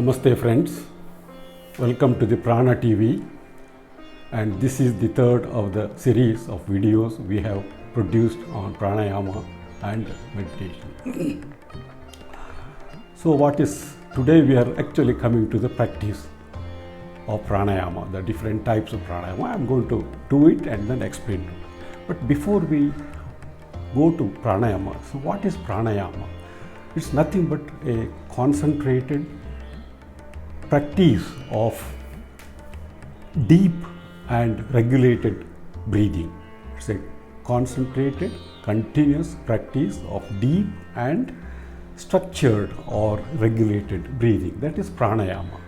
Namaste friends, welcome to the Prana TV, and this is the third of the series of videos we have produced on pranayama and meditation. So today we are actually coming to the practice of pranayama, the different types of pranayama. I am going to do it and then explain it. But before we go to pranayama, so what is pranayama? It's nothing but a concentrated practice of deep and regulated breathing. It's a concentrated, continuous practice of deep and structured or regulated breathing. That is pranayama.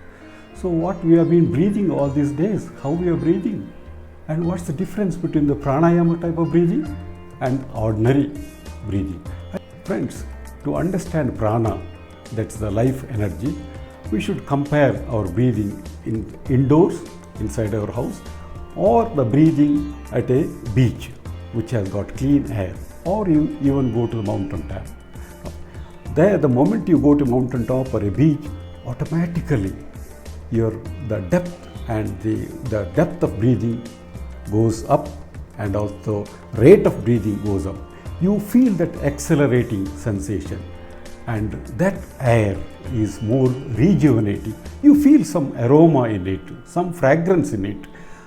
So what we have been breathing all these days, how we are breathing, and what's the difference between the pranayama type of breathing and ordinary breathing. Friends, to understand prana, that's the life energy, we should compare our breathing indoors, inside our house, or the breathing at a beach which has got clean air, or you even go to the mountain top. There, the moment you go to mountain top or a beach, automatically the depth and the depth of breathing goes up, and also rate of breathing goes up. You feel that accelerating sensation, and that air is more rejuvenating. You feel some aroma in it, some fragrance in it.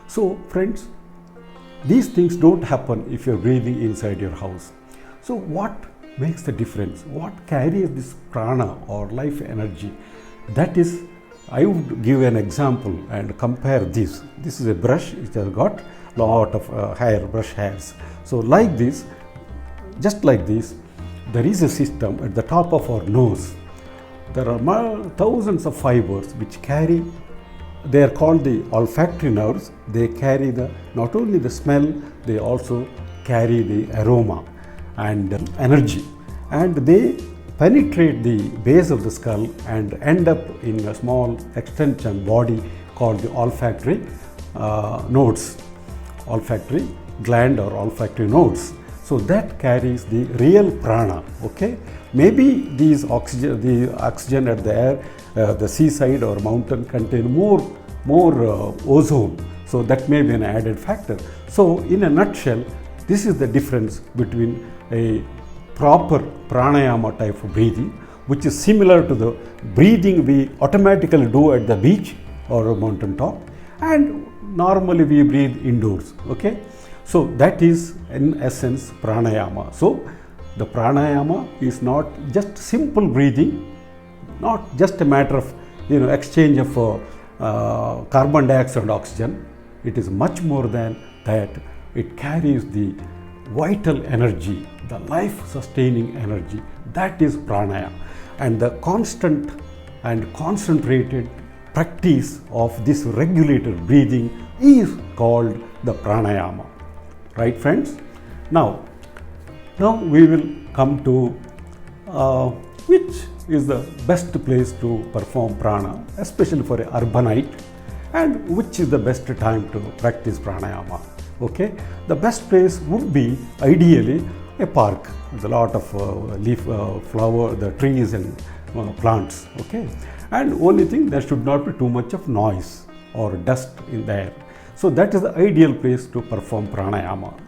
So friends, these things don't happen if you're breathing inside your house. So what makes the difference? What carries this prana or life energy? That is, I would give an example and compare this. This is a brush which has got lot of brush hairs. So like this, just like this, there is a system at the top of our nose. There are thousands of fibers which carry, they are called the olfactory nerves. They carry not only the smell, they also carry the aroma and energy. And they penetrate the base of the skull and end up in a small extension body called the olfactory nodes, olfactory gland or olfactory nodes. So that carries the real prana. Okay, maybe the oxygen at the air, the seaside or mountain contain more ozone. So that may be an added factor. So in a nutshell, this is the difference between a proper pranayama type of breathing, which is similar to the breathing we automatically do at the beach or a mountain top, and normally we breathe indoors. Okay. So that is in essence pranayama. So the pranayama is not just simple breathing, not just a matter of exchange of carbon dioxide and oxygen. It is much more than that. It carries the vital energy, the life sustaining energy. That is pranayama, and the constant and concentrated practice of this regulated breathing is called the pranayama. Right friends? Now we will come to which is the best place to perform prana, especially for an urbanite, and which is the best time to practice pranayama. Okay, the best place would be ideally a park with a lot of leaf, flower, the trees and plants. Okay, and only thing, there should not be too much of noise or dust in the air. So that is the ideal place to perform pranayama.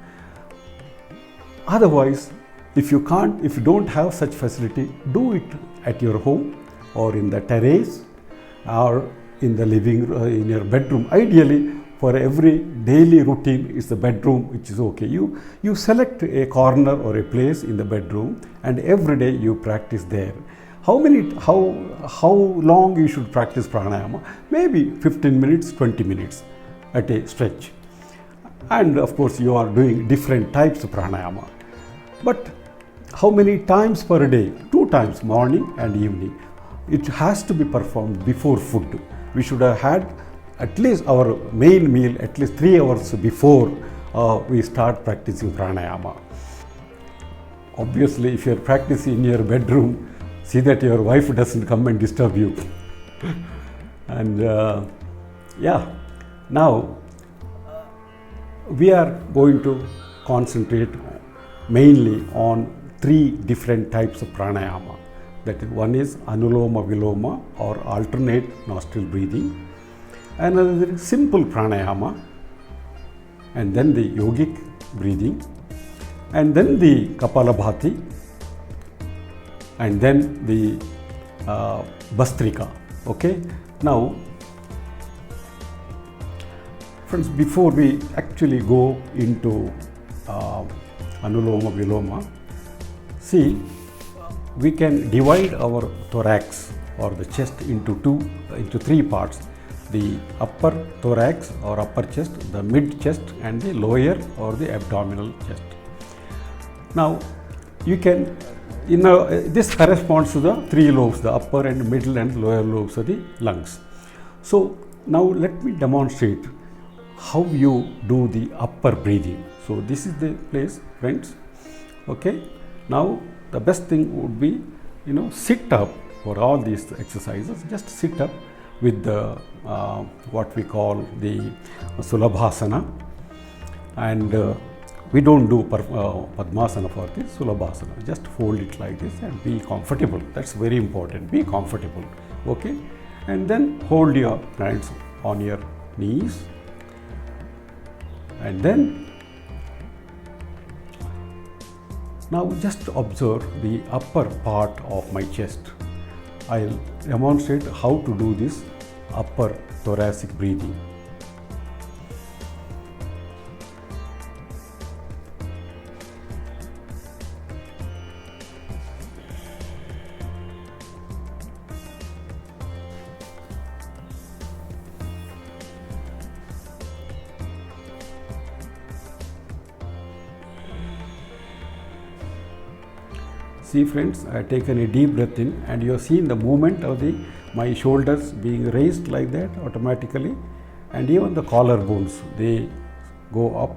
Otherwise, if you don't have such facility, do it at your home or in the terrace or in the in your bedroom. Ideally, for every daily routine is the bedroom, which is okay. You select a corner or a place in the bedroom, and every day you practice there. How long you should practice pranayama? Maybe 15 minutes, 20 minutes at a stretch. And of course, you are doing different types of pranayama. But how many times per day? 2 times, morning and evening. It has to be performed before food. We should have had at least our main meal at least 3 hours before we start practicing pranayama. Obviously, if you are practicing in your bedroom, see that your wife doesn't come and disturb you. And now we are going to concentrate mainly on 3 different types of pranayama. That is, one is Anuloma Viloma or alternate nostril breathing. Another is simple pranayama, and then the yogic breathing, and then the Kapalabhati, and then the Bhastrika. Okay. Now, friends, before we actually go into Anuloma Viloma, see, we can divide our thorax or the chest into three parts: the upper thorax or upper chest, the mid chest, and the lower or the abdominal chest. Now, you can, this corresponds to the three lobes, the upper and middle and lower lobes of the lungs. So now let me demonstrate how you do the upper breathing. So this is the place, friends. Okay. Now the best thing would be, sit up for all these exercises. Just sit up with the what we call the Sulabhasana, and we don't do Padmasana for this, Sulabhasana. Just fold it like this and be comfortable. That's very important. Be comfortable. Okay. And then hold your hands on your knees, and then now just observe the upper part of my chest. I'll demonstrate how to do this upper thoracic breathing. See, friends, I have taken a deep breath in, and you have seen the movement of my shoulders being raised like that automatically, and even the collarbones, they go up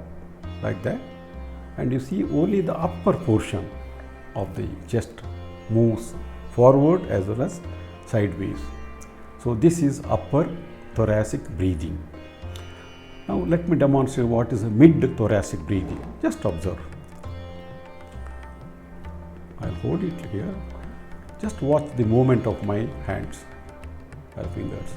like that, and you see only the upper portion of the chest moves forward as well as sideways. So this is upper thoracic breathing. Now let me demonstrate what is a mid thoracic breathing. Just observe. I'll hold it here. Just watch the movement of my hands or fingers.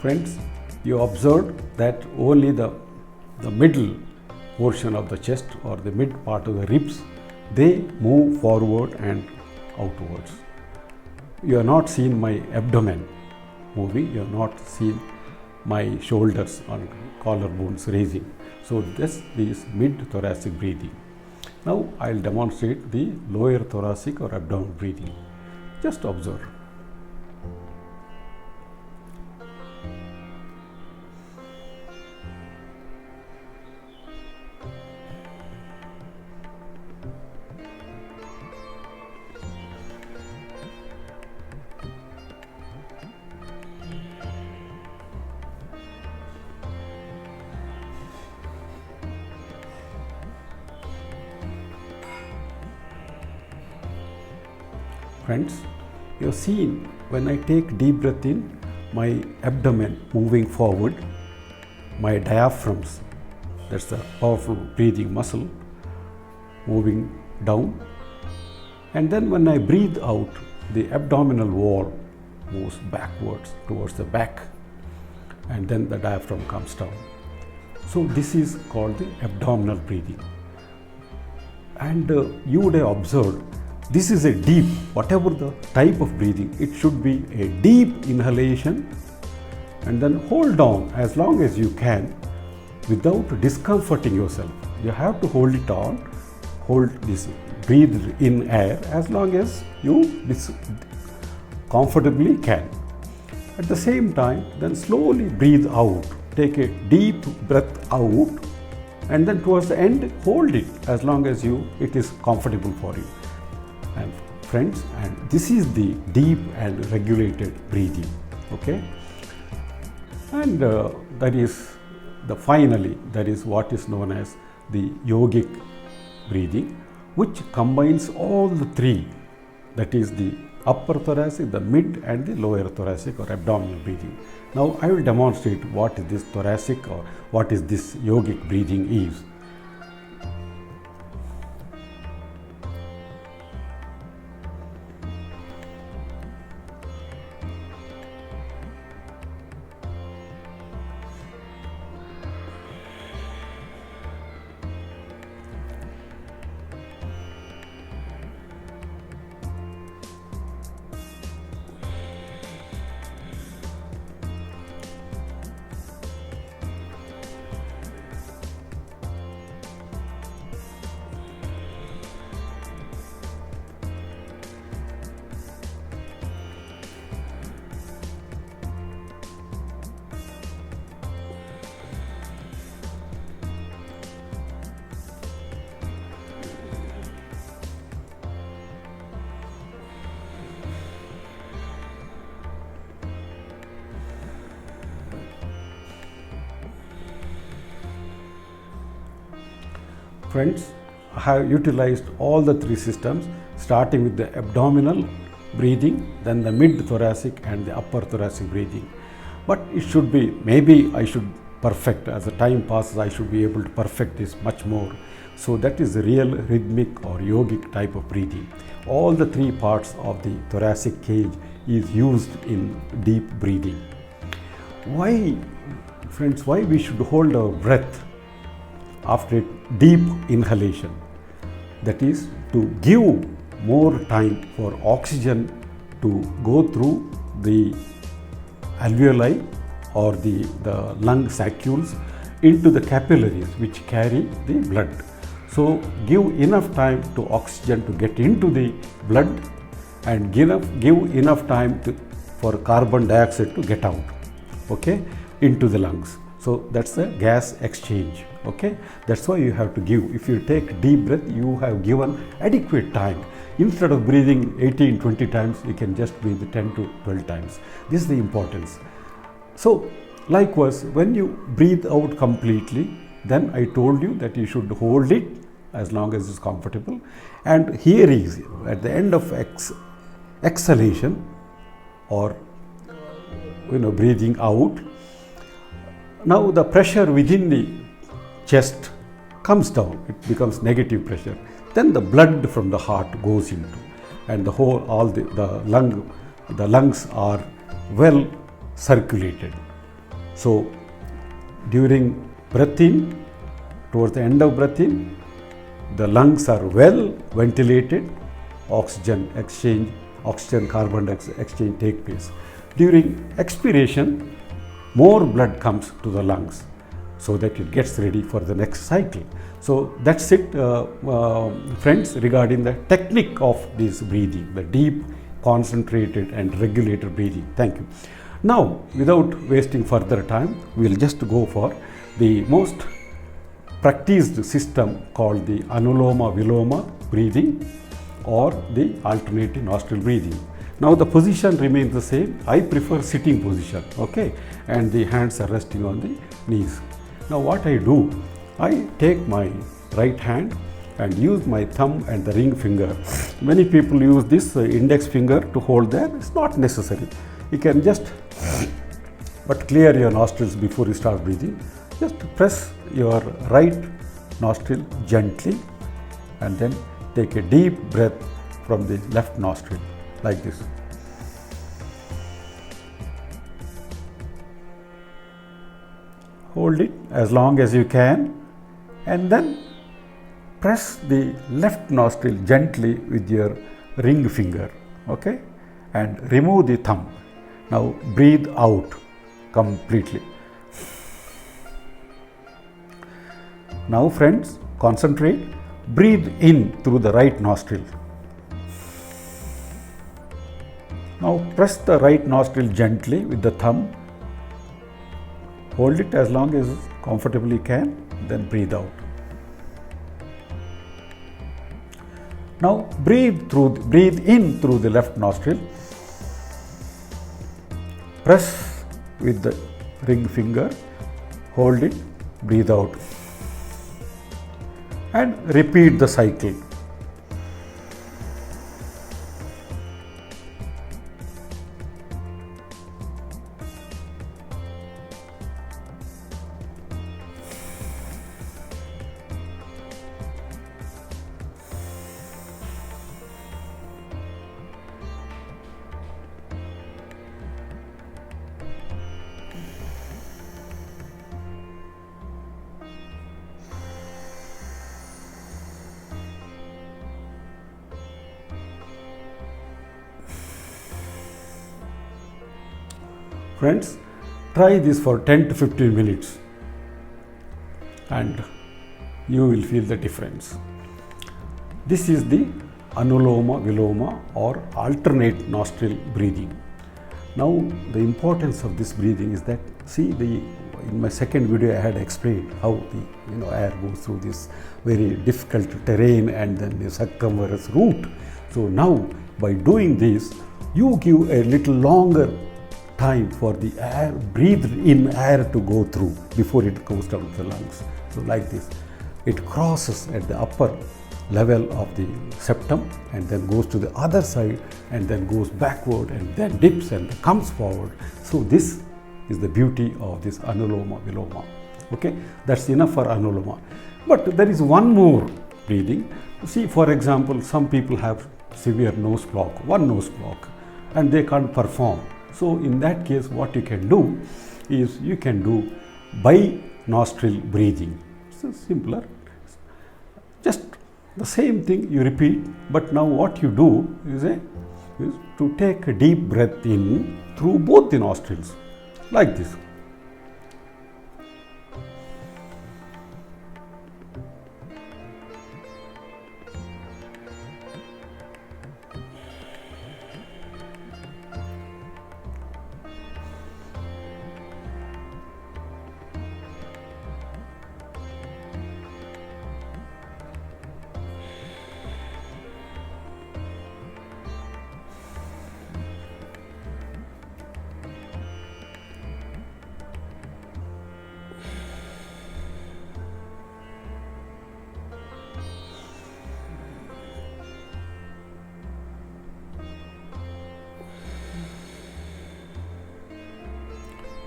Friends, you observed that only the middle portion of the chest or the mid part of the ribs, they move forward and outwards. You have not seen my abdomen moving, you have not seen my shoulders and collarbones raising. So this is mid thoracic breathing. Now I'll demonstrate the lower thoracic or abdominal breathing. Just observe. Friends, you have seen when I take deep breath in, my abdomen moving forward, my diaphragms, that's the powerful breathing muscle, moving down, and then when I breathe out, the abdominal wall moves backwards towards the back, and then the diaphragm comes down. So this is called the abdominal breathing. And you would have observed, this is a deep, whatever the type of breathing, it should be a deep inhalation, and then hold on as long as you can without discomforting yourself. You have to hold it on, hold this breathe in air as long as you comfortably can. At the same time, then slowly breathe out, take a deep breath out, and then towards the end hold it as long as it is comfortable for you. And friends, and this is the deep and regulated breathing. Okay. And that is finally, that is what is known as the yogic breathing, which combines all the three, that is the upper thoracic, the mid and the lower thoracic or abdominal breathing. Now I will demonstrate what is this thoracic or what is this yogic breathing is. Friends, I have utilized all the three systems, starting with the abdominal breathing, then the mid thoracic and the upper thoracic breathing. But it should be, maybe I should perfect, as the time passes I should be able to perfect this much more. So that is the real rhythmic or yogic type of breathing. All the three parts of the thoracic cage is used in deep breathing. Why, friends, why we should hold our breath after a deep inhalation? That is to give more time for oxygen to go through the alveoli or the lung sacules into the capillaries which carry the blood. So give enough time to oxygen to get into the blood and give enough time for carbon dioxide to get out, okay, into the lungs. So that's the gas exchange, okay. That's why you have to give. If you take deep breath, you have given adequate time. Instead of breathing 18, 20 times, you can just breathe 10 to 12 times. This is the importance. So likewise, when you breathe out completely, then I told you that you should hold it as long as it's comfortable. And here is at the end of exhalation or breathing out. Now the pressure within the chest comes down, it becomes negative pressure. Then the blood from the heart goes into, and the lungs are well circulated. So during breath in, towards the end of breath in, the lungs are well ventilated, oxygen carbon dioxide exchange take place. During expiration, more blood comes to the lungs so that it gets ready for the next cycle. So that's it, friends, regarding the technique of this breathing, the deep, concentrated and regulated breathing. Thank you. Now, without wasting further time, we will just go for the most practiced system called the Anuloma Viloma breathing or the alternative nostril breathing. Now the position remains the same. I prefer sitting position, okay, and the hands are resting on the knees. Now what I do, I take my right hand and use my thumb and the ring finger. Many people use this index finger to hold there. It's not necessary. You can just but clear your nostrils before you start breathing. Just press your right nostril gently and then take a deep breath from the left nostril like this. Hold it as long as you can and then press the left nostril gently with your ring finger, okay, and remove the thumb. Now breathe out completely. Now friends, concentrate. Breathe in through the right nostril. Now press the right nostril gently with the thumb. Hold it as long as comfortably you can, then breathe out. Now breathe in through the left nostril. Press with the ring finger, hold it, breathe out, and repeat the cycle. Friends, try this for 10 to 15 minutes and you will feel the difference. This is the Anuloma Viloma or alternate nostril breathing. Now the importance of this breathing is that, see, in my second video I had explained how the air goes through this very difficult terrain and then the circumference route. So now by doing this, you give a little longer time for the air, breathed in air to go through before it goes down to the lungs. So like this, it crosses at the upper level of the septum and then goes to the other side and then goes backward and then dips and comes forward. So this is the beauty of this Anuloma Viloma. Okay, that's enough for Anuloma. But there is one more breathing. See, for example, some people have severe nose block, one nose block, and they can't perform. So in that case, what you can do is you can do bi-nostril breathing. So simpler. Just the same thing you repeat, but now what you do is to take a deep breath in through both the nostrils, like this.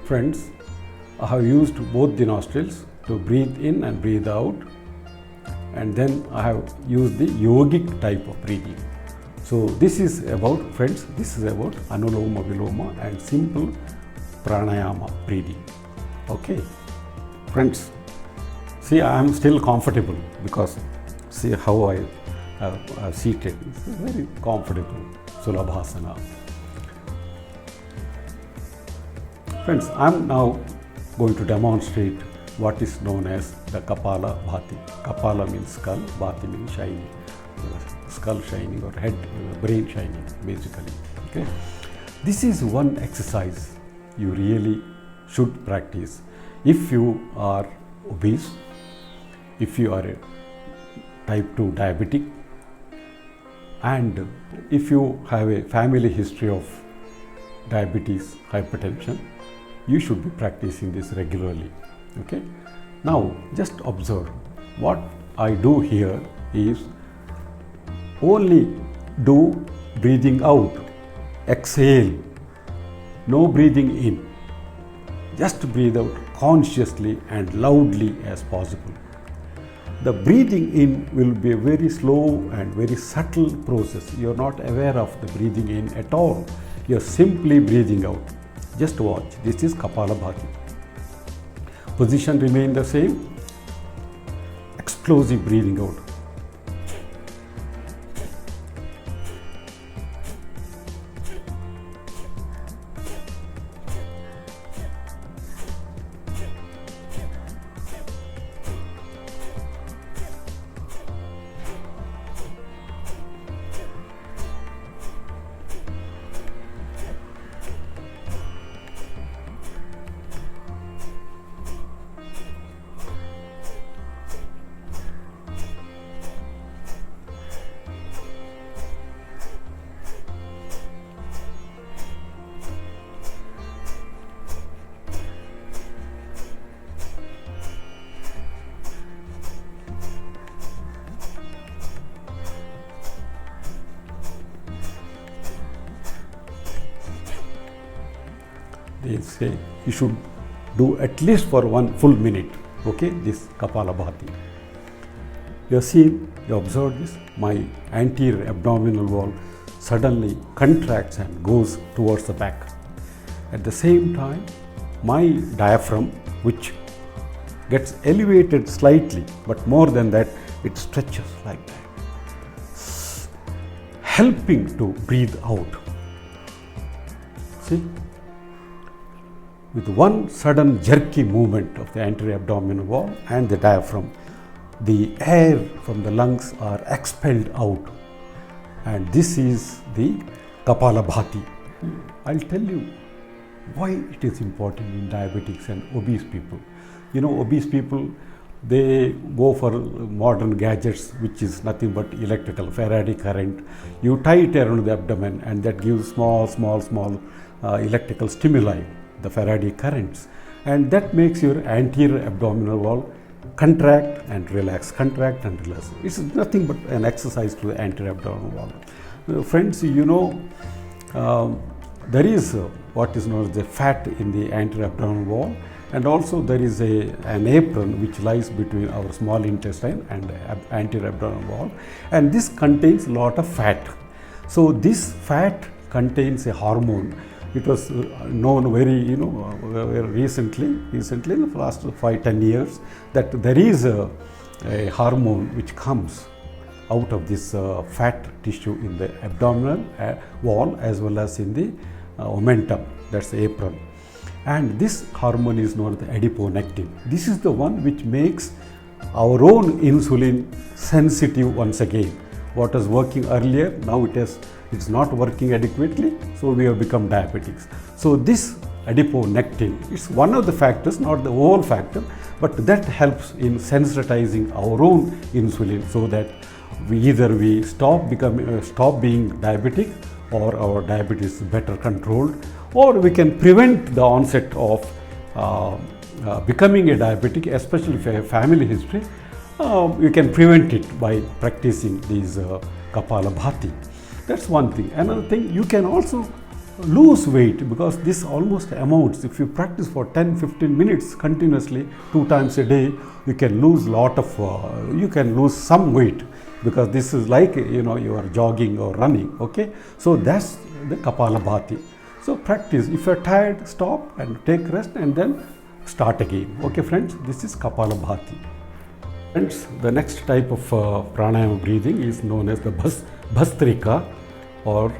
Friends, I have used both the nostrils to breathe in and breathe out, and then I have used the yogic type of breathing. So this is about, friends, this is about Anuloma Viloma and simple pranayama breathing. Okay, friends, see, I am still comfortable because see how I have seated. It's very comfortable, Sulabhasana. Friends, I am now going to demonstrate what is known as the Kapala Bhati. Kapala means skull, Bhati means shining. Skull shining or head, brain shining, basically. Okay. This is one exercise you really should practice if you are obese, if you are a type 2 diabetic, and if you have a family history of diabetes, hypertension. You should be practicing this regularly. Okay. Now just observe what I do here is only do breathing out, exhale, no breathing in. Just breathe out consciously and loudly as possible. The breathing in will be a very slow and very subtle process. You are not aware of the breathing in at all. You are simply breathing out. Just watch. This is Kapala Bhati. Position remain the same. Explosive breathing out. they say you should do at least for 1 full minute, okay, this Kapalabhati. You see, you observe this, my anterior abdominal wall suddenly contracts and goes towards the back. At the same time, my diaphragm, which gets elevated slightly, but more than that, it stretches like that, helping to breathe out. See, with one sudden jerky movement of the anterior abdominal wall and the diaphragm, the air from the lungs are expelled out, and this is the Kapalabhati. I'll tell you why it is important in diabetics and obese people. You know, obese people, they go for modern gadgets, which is nothing but electrical Faraday current. You tie it around the abdomen, and that gives small electrical stimuli, the Faraday currents, and that makes your anterior abdominal wall contract and relax, contract and relax. It's nothing but an exercise to the anterior abdominal wall. Friends, you know, there is what is known as the fat in the anterior abdominal wall, and also there is an apron which lies between our small intestine and anterior abdominal wall, and this contains a lot of fat. So this fat contains a hormone. It was known very recently in the last 5-10 years, that there is a hormone which comes out of this fat tissue in the abdominal wall as well as in the omentum, that's the apron. And this hormone is known as the adiponectin. This is the one which makes our own insulin sensitive once again. What was working earlier, now it's not working adequately, so we have become diabetics. So this adiponectin is one of the factors, not the whole factor, but that helps in sensitizing our own insulin, so that we stop being diabetic, or our diabetes is better controlled, or we can prevent the onset of becoming a diabetic, especially if you have family history. You can prevent it by practicing these Kapalabhati. That's one thing. Another thing, you can also lose weight, because this almost amounts, if you practice for 10-15 minutes continuously 2 times a day, you can lose you can lose some weight, because this is like, you are jogging or running, okay? So that's the Kapalabhati. So practice. If you're tired, stop and take rest and then start again. Okay friends, this is Kapalabhati. Friends, the next type of pranayama breathing is known as the Bhastrika, or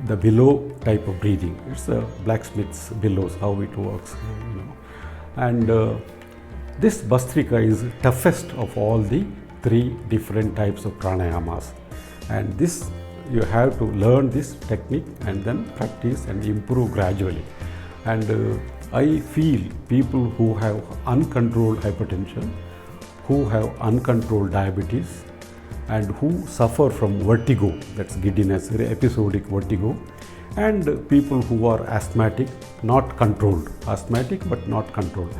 the billow type of breathing. It's a blacksmith's billows, how it works, And this Bhastrika is toughest of all the 3 different types of pranayamas. And this, you have to learn this technique and then practice and improve gradually. And I feel people who have uncontrolled hypertension, who have uncontrolled diabetes, and who suffer from vertigo, that's giddiness, episodic vertigo, and people who are asthmatic, not controlled, asthmatic but not controlled.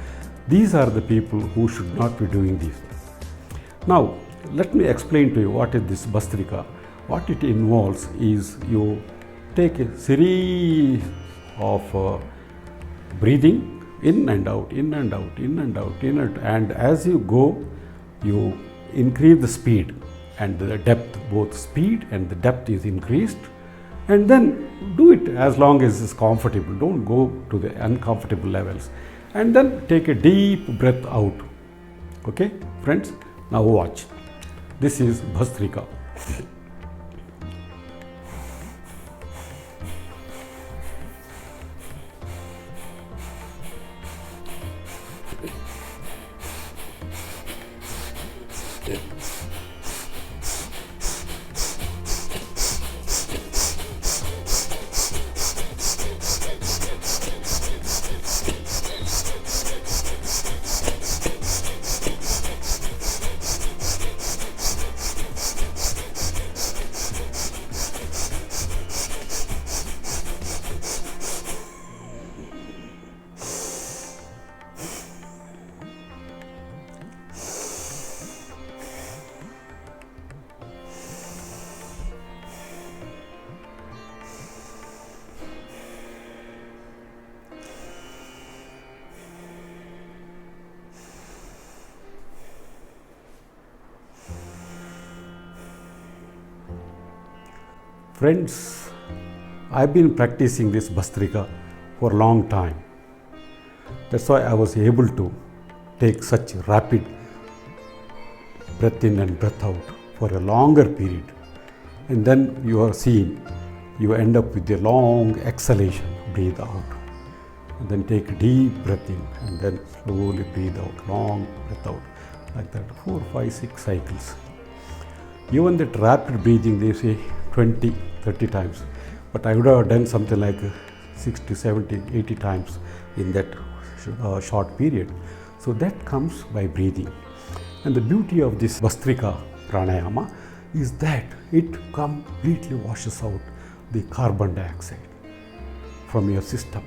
These are the people who should not be doing this. Now, let me explain to you what is this Bhastrika. What it involves is you take a series of breathing in and out, in and out, in and out, in and out, and as you go, you increase the speed and the depth, both speed and the depth is increased, and then do it as long as it's comfortable. Don't go to the uncomfortable levels, and then take a deep breath out. Okay, friends, now watch. This is Bhastrika. Friends, I've been practicing this Bhastrika for a long time. That's why I was able to take such rapid breath in and breath out for a longer period. And then you are seeing, you end up with a long exhalation, breathe out. And then take a deep breath in and then slowly breathe out, long breath out, like that, 4, 5, 6 cycles. Even that rapid breathing, they say 20, 30 times. But I would have done something like 60, 70, 80 times in that short period. So that comes by breathing. And the beauty of this Bhastrika pranayama is that it completely washes out the carbon dioxide from your system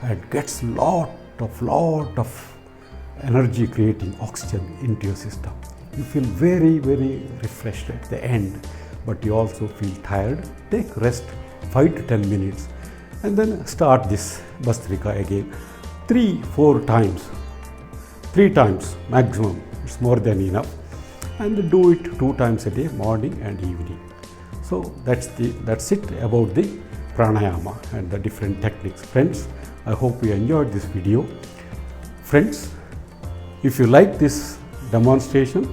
and gets lot of energy creating oxygen into your system. You feel very, very refreshed at the end, but you also feel tired. Take rest 5 to 10 minutes and then start this Bhastrika again 3-4 times. 3 times maximum, it's more than enough, and do it 2 times a day, morning and evening. So that's it about the pranayama and the different techniques. Friends, I hope you enjoyed this video. Friends, if you like this demonstration,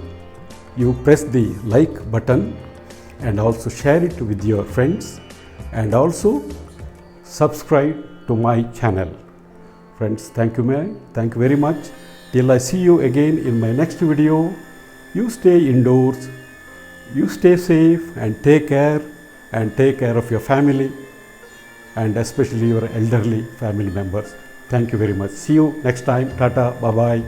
you press the like button and also share it with your friends and also subscribe to my channel. Friends, thank you very much. Till I see you again in my next video, you stay indoors, you stay safe and take care of your family and especially your elderly family members. Thank you very much. See you next time. Tata, bye-bye.